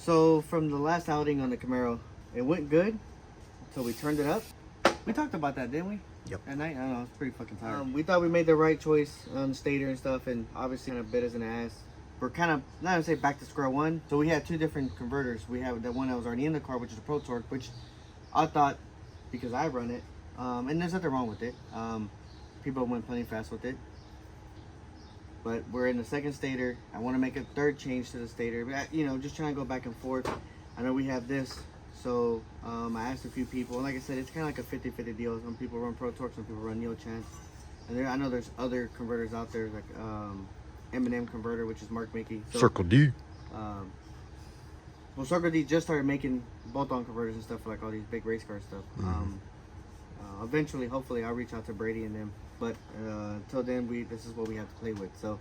So from the last outing on the Camaro, it went good until we turned it up. We talked about that, didn't we? Yep. At night? I don't know, it's pretty fucking tired. We thought we made the right choice on the stator and stuff, and obviously kind of bit us in the ass. We're kind of, not gonna say back to square one. So we had two different converters. We have the one that was already in the car, which is a Pro Torque, which I thought, because I run it, and there's nothing wrong with it. People went plenty fast with it. But we're in the second stator. I want to make a third change to the stator. But, you know, just trying to go back and forth. I know we have this. So I asked a few people. And like I said, it's kind of like a 50-50 deal. Some people run Pro Torque, some people run Neochance. And I know there's other converters out there, like M&M converter, which is Mark Mickey. So, Circle D. Well, Circle D just started making bolt-on converters and stuff for like all these big race car stuff. Eventually, hopefully, I'll reach out to Brady and them. But until then, this is what we have to play with. So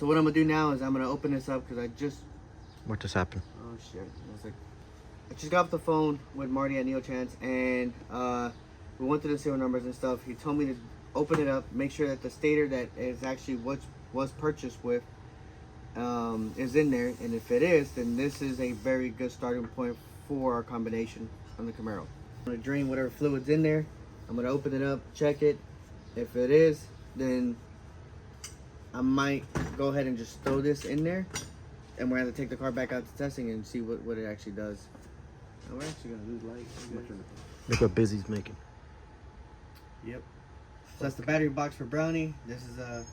what I'm gonna do now is I'm gonna open this up because I just. What just happened? Oh shit! I just got off the phone with Marty at Neochance, and we went through the serial numbers and stuff. He told me to open it up, make sure that the stator that is actually what was purchased with is in there, and if it is, then this is a very good starting point for our combination on the Camaro. I'm gonna drain whatever fluid's in there. I'm gonna open it up, check it. If it is, then I might go ahead and just throw this in there, and we're gonna have to take the car back out to testing and see what it actually does. And we're actually gonna lose light. Look what Busy's making. Yep. So that's the battery box for Brownie. This is a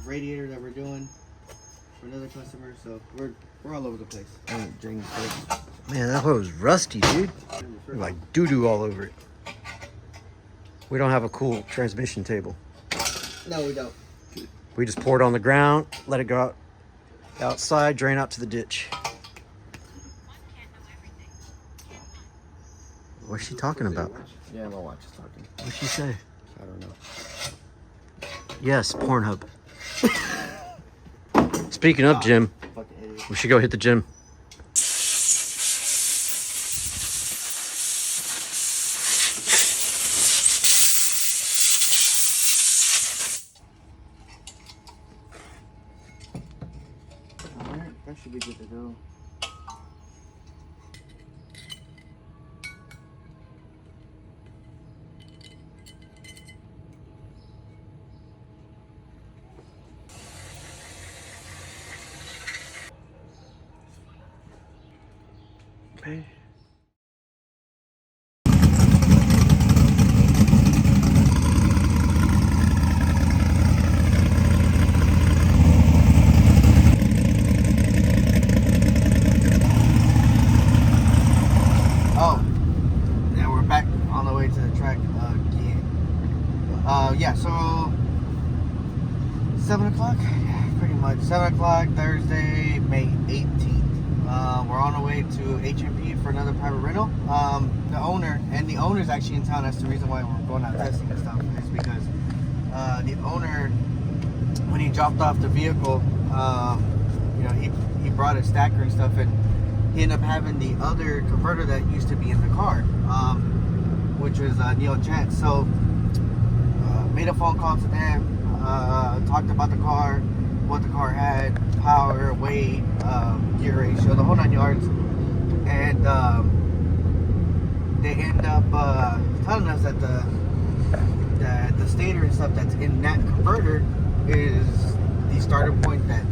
radiator that we're doing for another customer. So we're all over the place. Man, that was rusty, dude. Like doo-doo all over it. We don't have a cool transmission table. No, we don't. We just pour it on the ground, let it go out outside, drain out to the ditch. What's she talking about? Yeah, my watch is talking. What'd she say? I don't know. Yes, Pornhub. Speaking of gym, we should go hit the gym. That should be good to go. Okay. Yeah, so 7 o'clock, yeah, pretty much 7 o'clock Thursday, May 18th. We're on our way to HMP for another private rental. The owner's actually in town. That's the reason why we're going out testing and stuff, is because the owner, when he dropped off the vehicle, you know, he brought a stacker and stuff, and he ended up having the other converter that used to be in the car, which was Neochance. So made a phone call to them, talked about the car, what the car had, power, weight, gear ratio, the whole 9 yards, and they end up telling us that the stator and stuff that's in that converter is the starter point that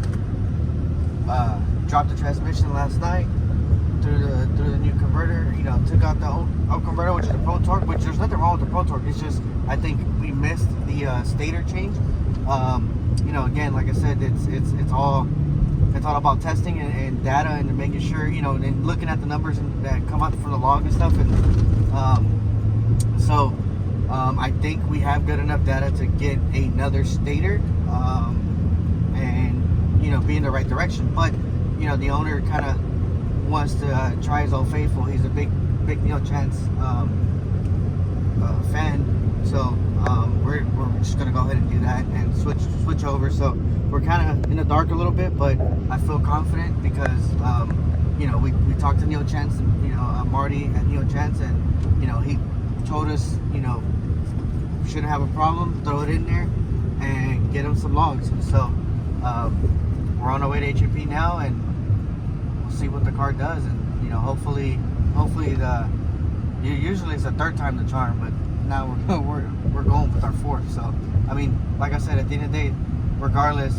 dropped the transmission last night through the new converter. You know, took out the old converter, which is the Pro Torque, which there's nothing wrong with the Pro Torque. It's just, I think we missed the stator change. You know, again, like I said, it's all about testing and data and making sure, you know, and looking at the numbers that come out from the log and stuff. And so I think we have good enough data to get another stator and, you know, be in the right direction. But, you know, the owner kind of wants to try his old faithful. He's a big Neochance fan. So we're just gonna go ahead and do that and switch over. So we're kind of in the dark a little bit, but I feel confident because you know, we talked to Neochance and, you know, Marty at Neochance, and, you know, he told us, you know, shouldn't have a problem, throw it in there and get him some logs. So we're on our way to HMP now, and we'll see see what the car does, and you know, hopefully usually it's a third time the charm, but now we're going with our fourth. So I mean, like I said, at the end of the day, regardless,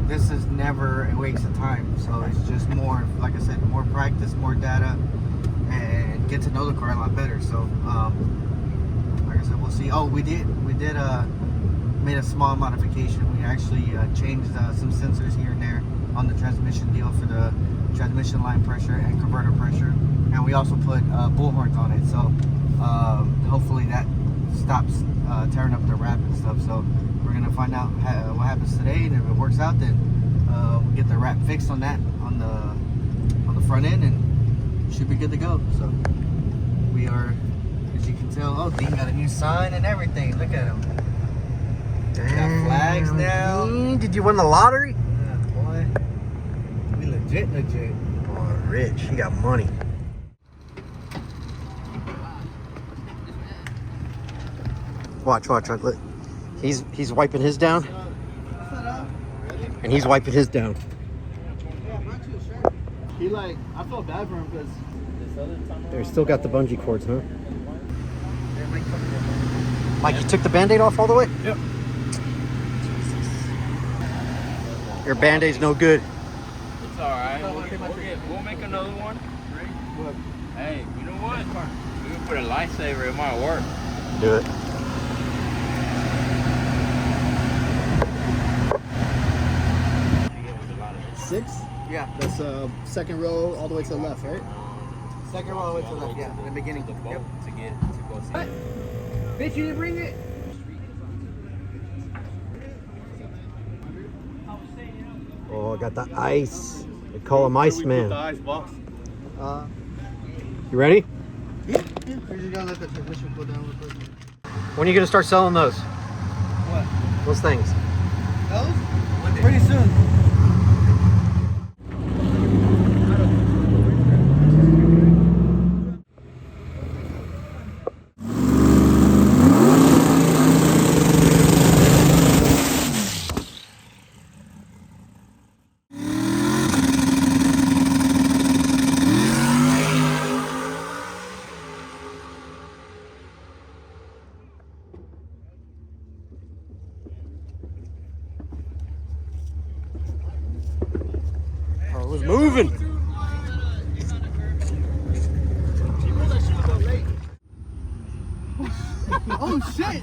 this is never a waste of time. So it's just more, like I said, more practice, more data, and get to know the car a lot better. So like I said, we'll see. Oh, we did made a small modification. We actually changed some sensors here and there on the transmission deal for the transmission line pressure and converter pressure, and we also put bullhorns on it. So hopefully that stops tearing up the wrap and stuff. So we're gonna find out what happens today, and if it works out, then we'll get the wrap fixed on that on the front end, and should be good to go. So we are, as you can tell, oh, Dean got a new sign and everything. Look at him. Got flags now. Did you win the lottery? Yeah, boy. We legit. Boy, rich. He got money. Watch. Look. He's wiping his down. And he's wiping his down. He like, I felt bad for him because They still got the bungee cords, huh? Mike, you took the Band-Aid off all the way? Yep. Your Band-Aid's no good. It's alright. We'll make another one. Hey, you know what? We can put a lightsaber. It might work. Do it. Six? Yeah. That's second row all the way to the left, right? Second row all the way to the left, yeah, in the beginning. The boat Yep. to go see it. Bitch, you didn't bring it? Oh, I got the ice. They call him Iceman. ice box. You ready? Yeah. We're just gonna let the transmission go down real quick. When are you gonna start selling those? What? Those things? Those? Pretty soon. Oh, it was moving. Oh shit!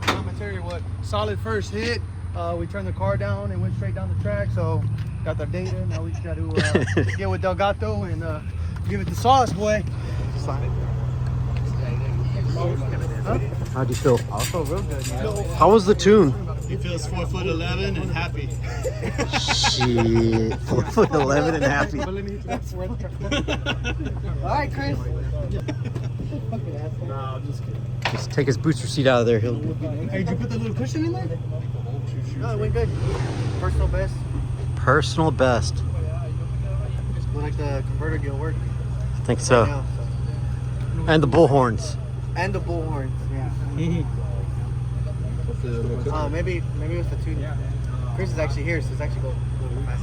I'm gonna tell you what, solid first hit. We turned the car down and went straight down the track, so got the data. Now we just got to get with Delgato and give it the sauce, boy. Sign it. Huh? How'd you feel? I feel real good, you know? How was the tune? He feels 4'11" and happy. Shit. 4'11" and happy. Alright, Chris. Nah, I'm just kidding. Just take his booster seat out of there. He'll. Hey, did you put the little cushion in there? No, it went good. Personal best. Personal best. Look like the converter deal worked. I think so. Now, And the bullhorns. and the bullhorns, yeah. Oh, maybe it was the tune. Chris is actually here, so it's actually go.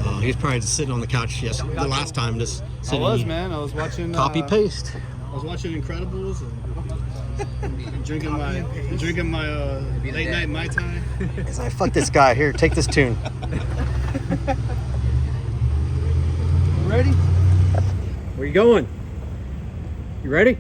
Oh, he's probably just sitting on the couch the last time, just I sitting. was, man. I was watching. Copy paste. I was watching Incredibles and drinking my late night Mai Tai. He's like, fuck this guy. Here, take this tune. Ready? Where you going? You ready?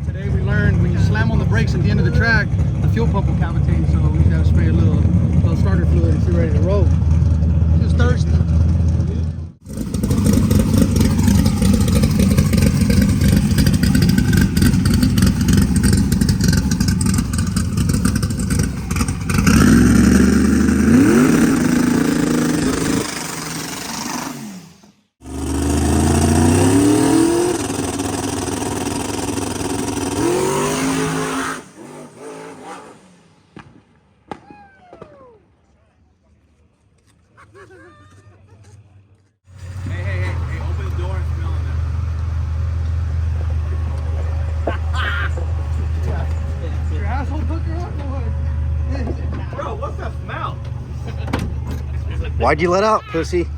Today we learned when you slam on the brakes at the end of the track, the fuel pump will cavitate, so we just gotta spray a little starter fluid and get ready to roll. Just thirsty. Hey, open the door and smell in there. Your asshole hooker up or what? Bro, what's that smell? Why'd you let out, pussy?